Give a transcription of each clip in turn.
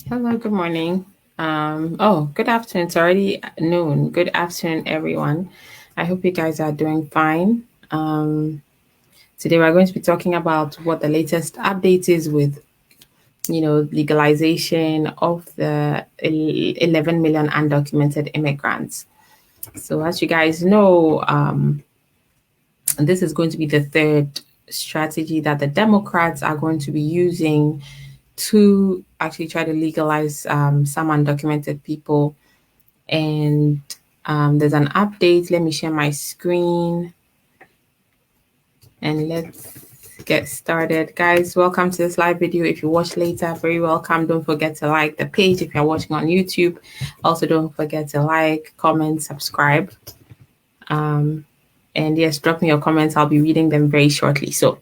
Hello, good morning. Good afternoon. It's already noon. Good afternoon, everyone. I hope you guys are doing fine. Today we're going to be talking about what the latest update is with, legalization of the 11 million undocumented immigrants. So, as you guys know, this is going to be the third strategy that the Democrats are going to be using to actually try to legalize some undocumented people. And there's an update. Let me share my screen and let's get started. Guys, welcome to this live video. If you watch later, very welcome. Don't forget to like the page if you're watching on YouTube. Also, don't forget to like, comment, subscribe. And yes, drop me your comments. I'll be reading them very shortly. So,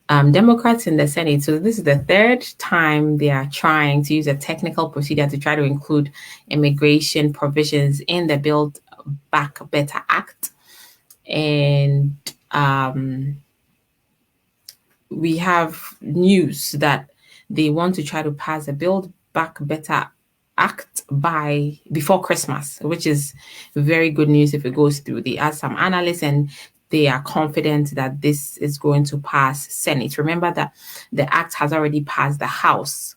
Democrats in the Senate. So this is the third time they are trying to use a technical procedure to try to include immigration provisions in the Build Back Better Act. And we have news that they want to try to pass a Build Back Better Act by before Christmas, which is very good news if it goes through. They asked some analysts and they are confident that this is going to pass Senate. Remember that the act has already passed the House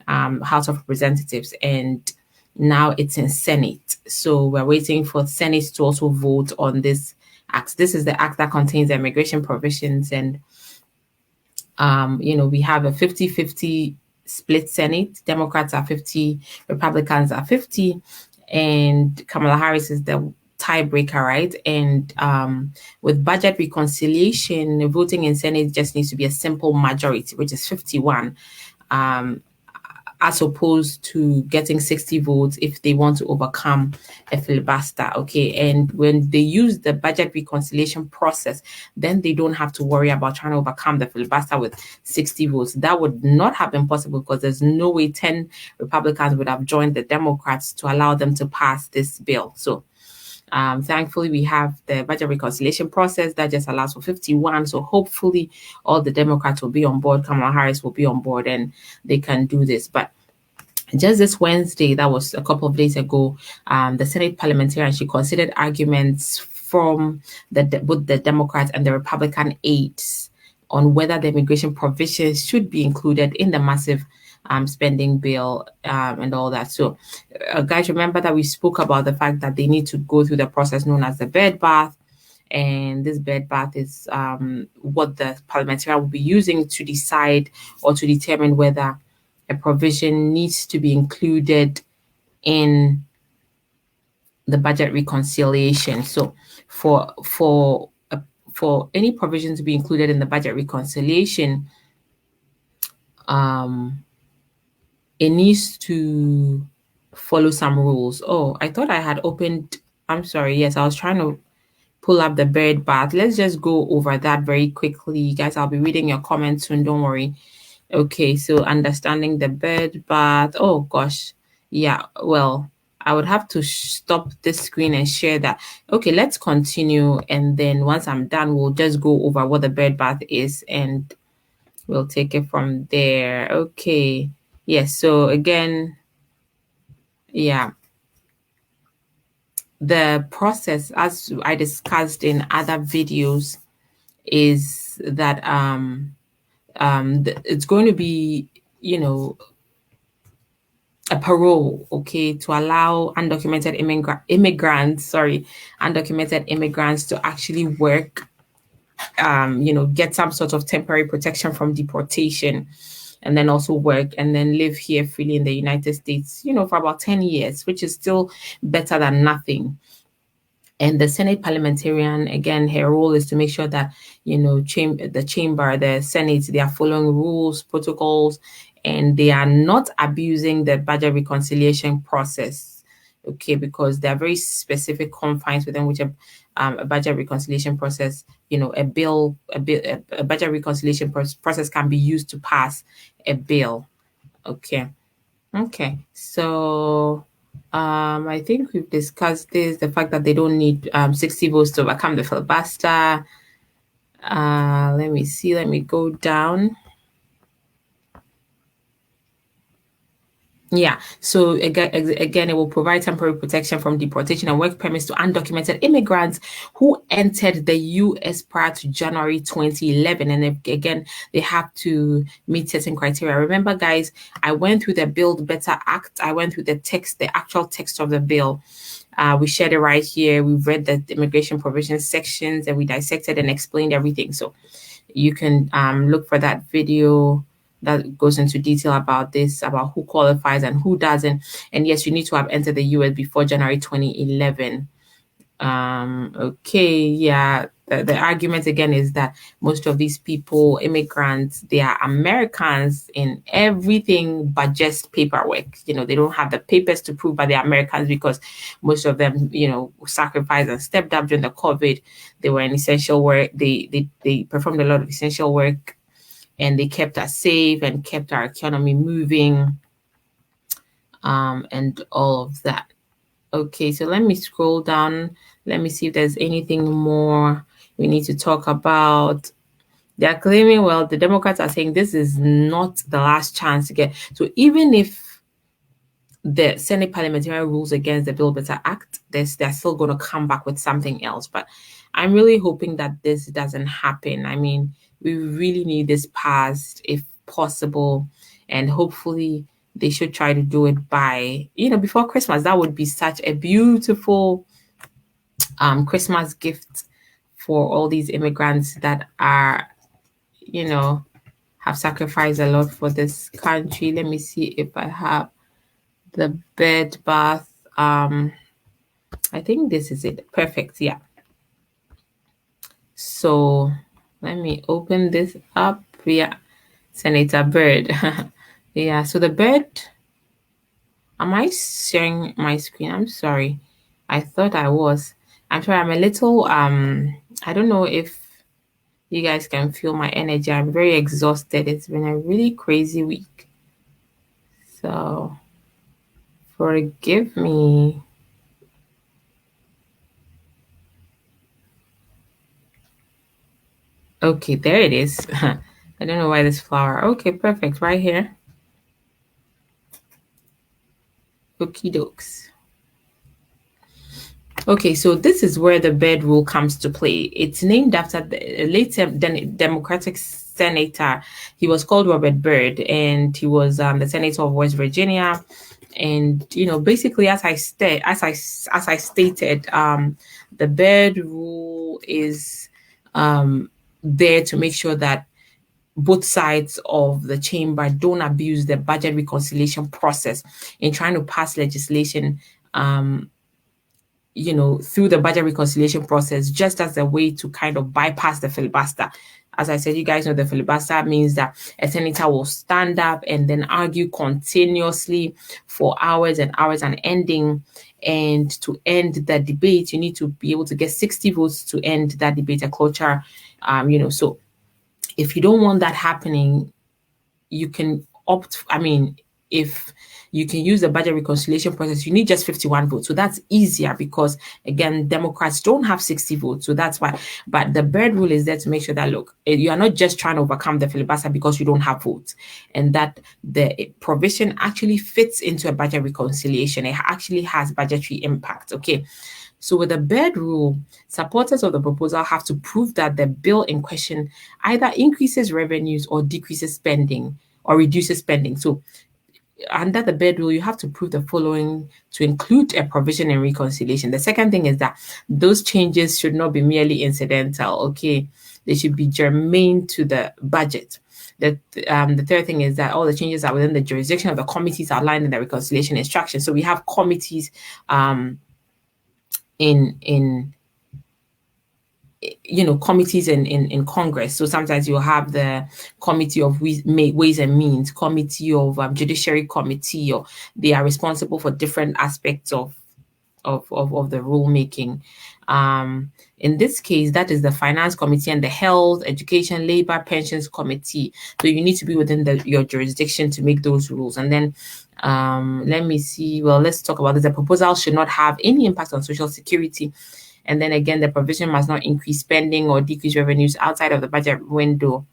of Representatives, and now it's in Senate. So we're waiting for Senate to also vote on this act. This is the act that contains the immigration provisions, and we have a 50-50 split Senate. Democrats are 50, Republicans are 50, and Kamala Harris is the tiebreaker, right? And with budget reconciliation, voting in Senate just needs to be a simple majority, which is 51. As opposed to getting 60 votes if they want to overcome a filibuster. Okay. And when they use the budget reconciliation process, then they don't have to worry about trying to overcome the filibuster with 60 votes. That would not have been possible because there's no way 10 Republicans would have joined the Democrats to allow them to pass this bill. So thankfully, we have the budget reconciliation process that just allows for 51. So hopefully, all the Democrats will be on board. Kamala Harris will be on board, and they can do this. But just this Wednesday, that was a couple of days ago, the Senate parliamentarian, she considered arguments from both the Democrat and the Republican aides on whether the immigration provisions should be included in the massive spending bill and all that. So, guys, remember that we spoke about the fact that they need to go through the process known as the bed bath. And this bed bath is what the parliamentarian will be using to decide or to determine whether a provision needs to be included in the budget reconciliation. So for any provision to be included in the budget reconciliation, it needs to follow some rules. Oh, I thought I had opened. I'm sorry. Yes, I was trying to pull up the bird bath. Let's just go over that very quickly, guys. I'll be reading your comments soon. Don't worry. Okay, so understanding the bird bath. Oh gosh, yeah. Well, I would have to stop this screen and share that. Okay, let's continue, and then once I'm done, we'll just go over what the bird bath is, and we'll take it from there. Okay. Yes. So again, yeah, the process, as I discussed in other videos, is that it's going to be, a parole, okay, to allow undocumented immigrants to actually work, get some sort of temporary protection from deportation, and then also work and then live here freely in the United States, for about 10 years, which is still better than nothing. And the Senate parliamentarian, again, her role is to make sure that, the Senate, they are following rules, protocols, and they are not abusing the budget reconciliation process. Okay, because there are very specific confines within which a budget reconciliation process, a budget reconciliation process can be used to pass a bill. Okay. Okay. So I think we've discussed this, the fact that they don't need 60 votes to overcome the filibuster. Let me see. Let me go down. Yeah. So again, it will provide temporary protection from deportation and work permits to undocumented immigrants who entered the U.S. prior to January 2011. And again, they have to meet certain criteria. Remember, guys, I went through the Build Better Act. I went through the text, the actual text of the bill. We shared it right here. We've read the immigration provision sections and we dissected and explained everything. So you can look for that video that goes into detail about this, about who qualifies and who doesn't. And yes, you need to have entered the US before January 2011. Okay, yeah. The argument again is that most of these people, immigrants, they are Americans in everything but just paperwork. You know, they don't have the papers to prove that they're Americans because most of them, you know, sacrificed and stepped up during the COVID. They were in essential work. They performed a lot of essential work and they kept us safe and kept our economy moving, and all of that. Okay, so let me scroll down. Let me see if there's anything more we need to talk about. They're claiming, well, the Democrats are saying this is not the last chance to get. So even if the Senate parliamentarian rules against the Build Better Act, they're still going to come back with something else. But I'm really hoping that this doesn't happen. I mean, we really need this passed if possible. And hopefully they should try to do it by, before Christmas. That would be such a beautiful Christmas gift for all these immigrants that are, have sacrificed a lot for this country. Let me see if I have the bed bath. I think this is it. Perfect. Yeah. So let me open this up. Yeah. Senator Byrd. Yeah. So the Byrd. Am I sharing my screen? I'm sorry. I thought I was. I'm sorry. I'm a little. I don't know if you guys can feel my energy. I'm very exhausted. It's been a really crazy week. So forgive me. Okay, there it is. I don't know why this flower. Okay, perfect. Right here. Okie dokes. Okay, so this is where the Byrd Rule comes to play. It's named after the late Democratic senator. He was called Robert Byrd, and he was the senator of West Virginia. And basically, as I stated, the Byrd Rule is there to make sure that both sides of the chamber don't abuse the budget reconciliation process in trying to pass legislation through the budget reconciliation process, just as a way to kind of bypass the filibuster. As I said, you guys know the filibuster means that a senator will stand up and then argue continuously for hours and hours unending. And to end the debate, you need to be able to get 60 votes to end that debate, a cloture. So if you don't want that happening, you can opt. If you can use the budget reconciliation process, you need just 51 votes. So that's easier because, again, Democrats don't have 60 votes. So that's why. But the Byrd Rule is there to make sure that, look, you are not just trying to overcome the filibuster because you don't have votes, and that the provision actually fits into a budget reconciliation. It actually has budgetary impact. Okay. So with the Byrd Rule, supporters of the proposal have to prove that the bill in question either increases revenues or decreases spending or reduces spending. So under the Byrd Rule, you have to prove the following to include a provision in reconciliation. The second thing is that those changes should not be merely incidental. Okay, they should be germane to the budget. The third thing is that all the changes are within the jurisdiction of the committees outlined in the reconciliation instructions. So we have committees in committees in Congress. So sometimes you'll have the Committee of Ways and Means, Committee of Judiciary Committee, or they are responsible for different aspects of the rulemaking. In this case, that is the Finance Committee and the Health, Education, Labor, Pensions Committee. So you need to be within your jurisdiction to make those rules. And then let me see. Well, let's talk about this. The proposal should not have any impact on Social Security. And then again, the provision must not increase spending or decrease revenues outside of the budget window.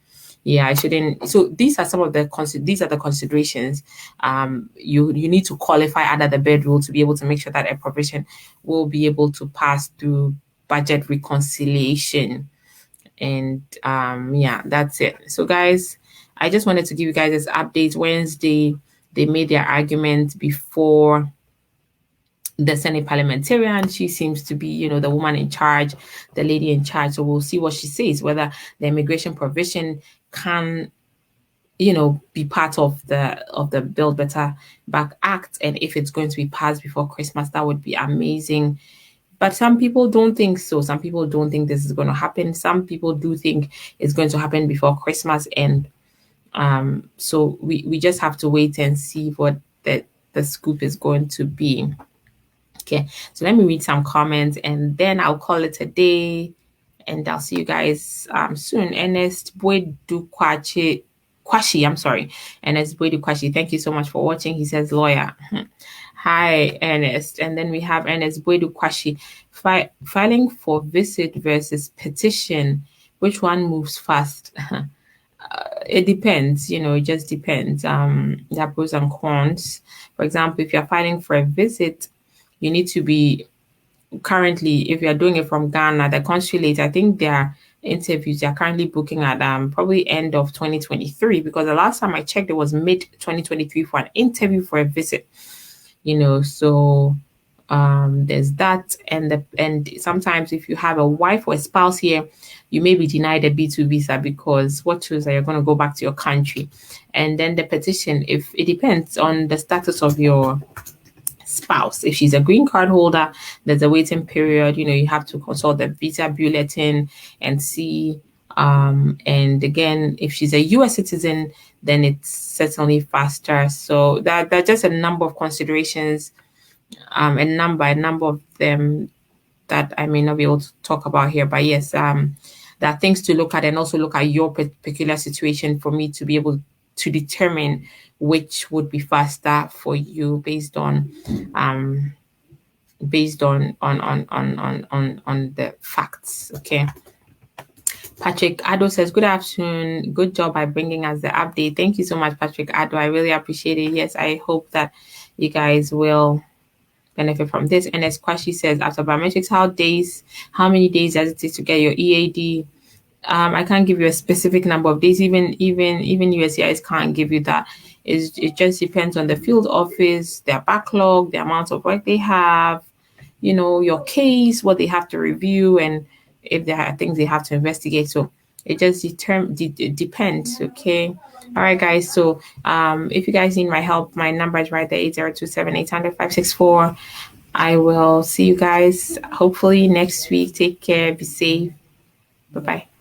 Yeah, I shouldn't. So these are some of the these are the considerations. You need to qualify under the Byrd Rule to be able to make sure that a provision will be able to pass through budget reconciliation. And yeah, that's it. So guys, I just wanted to give you guys this update. Wednesday, they made their argument before the Senate parliamentarian. She seems to be, the woman in charge, the lady in charge. So we'll see what she says, whether the immigration provision can, be part of the Build Better Back Act. And if it's going to be passed before Christmas, that would be amazing. But some people don't think so. Some people don't think this is going to happen. Some people do think it's going to happen before Christmas. And so we just have to wait and see what the scoop is going to be. Okay, so let me read some comments and then I'll call it a day. And I'll see you guys soon. Ernest Boydu Kwashi, I'm sorry. Ernest Boydu Kwashi, thank you so much for watching. He says lawyer. Hi, Ernest. And then we have Ernest Boydu Kwashi. Filing for visit versus petition. Which one moves fast? It depends, it just depends. There are pros and cons. For example, if you're filing for a visit, you need to be currently, if you're doing it from Ghana, the consulate, I think their interviews they are currently booking at probably end of 2023, because the last time I checked it was mid 2023 for an interview for a visit. So there's that, and sometimes if you have a wife or a spouse here, you may be denied a B2 visa because what shows that you're going to go back to your country. And then the petition, if it depends on the status of your spouse. If she's a green card holder, there's a waiting period. You have to consult the visa bulletin and see. And again, if she's a US citizen, then it's certainly faster. So there are just a number of considerations, a number of them that I may not be able to talk about here. But yes, there are things to look at, and also look at your peculiar situation for me to be able to determine which would be faster for you based on the facts. Okay. Patrick Addo says, good afternoon. Good job by bringing us the update. Thank you so much, Patrick Addo. I really appreciate it. Yes, I hope that you guys will benefit from this. And as Kwashi says, after biometrics, how many days does it take to get your EAD? I can't give you a specific number of days. Even USCIS can't give you that. It just depends on the field office, their backlog, the amount of work they have, your case, what they have to review, and if there are things they have to investigate. So it just depends. Okay. All right, guys. So if you guys need my help, my number is right there, 8027800564. I will see you guys hopefully next week. Take care. Be safe. Bye-bye.